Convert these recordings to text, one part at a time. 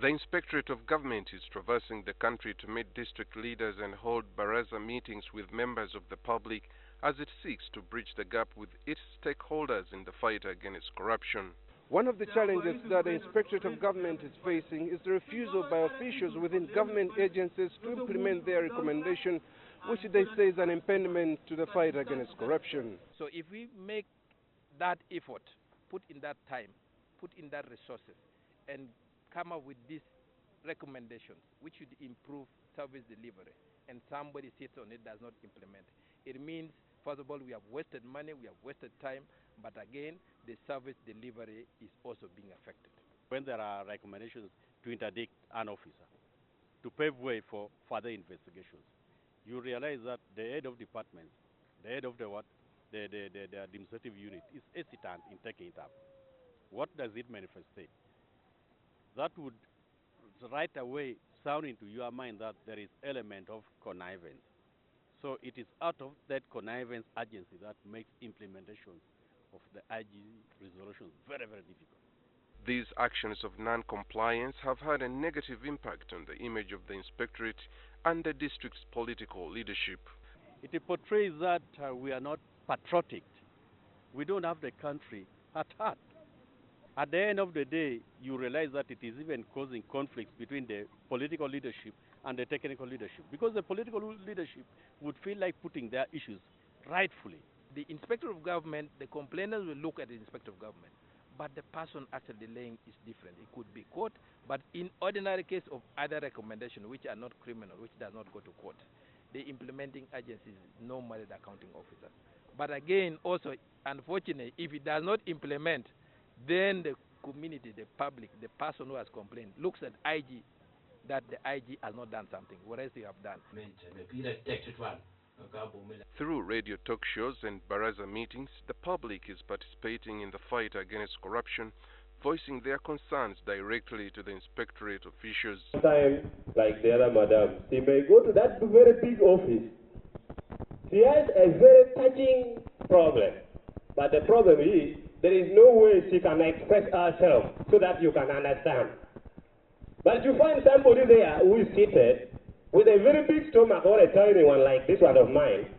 The Inspectorate of Government is traversing the country to meet district leaders and hold baraza meetings with members of the public as it seeks to bridge the gap with its stakeholders in the fight against corruption. One of the challenges that the Inspectorate of Government is facing is the refusal by officials within government agencies to implement their recommendation, which they say is an impediment to the fight against corruption. So if we make that effort, put in that time, put in that resources, and come up with these recommendations, which should improve service delivery, and somebody sits on it, does not implement, it means, first of all, we have wasted money, we have wasted time, but again, the service delivery is also being affected. When there are recommendations to interdict an officer, to pave way for further investigations, you realize that the head of departments, the head of the administrative unit is hesitant in taking it up. What does it manifestate? That would right away sound into your mind that there is element of connivance. So it is out of that connivance agency that makes implementation of the IGG resolutions very, very difficult. These actions of non-compliance have had a negative impact on the image of the Inspectorate and the district's political leadership. It portrays that we are not patriotic. We don't have the country at heart. At the end of the day, you realize that it is even causing conflicts between the political leadership and the technical leadership, because the political leadership would feel like putting their issues rightfully. The Inspector of Government, the complainants will look at the Inspector of Government, but the person actually delaying is different. It could be court, but in ordinary case of other recommendations which are not criminal, which does not go to court, the implementing agency is normally the accounting officer. But again, also, unfortunately, if it does not implement, then the community, the public, the person who has complained, looks at IG, that the IG has not done something, whereas they have done. Through radio talk shows and baraza meetings, the public is participating in the fight against corruption, voicing their concerns directly to the Inspectorate officials. Sometimes, like the other madam, she may go to that very big office. She has a very touching problem, but the problem is there is no way she can express herself so that you can understand. But you find somebody there who is seated with a very big stomach or a tiny one like this one of mine.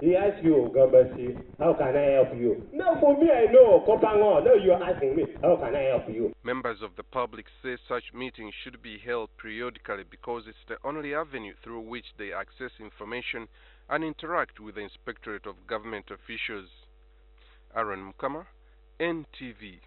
He asks you, Gambasi, how can I help you? Now for me, I know, Kopango, now you are asking me, how can I help you? Members of the public say such meetings should be held periodically because it's the only avenue through which they access information and interact with the Inspectorate of Government officials. Aaron Mukama, NTV.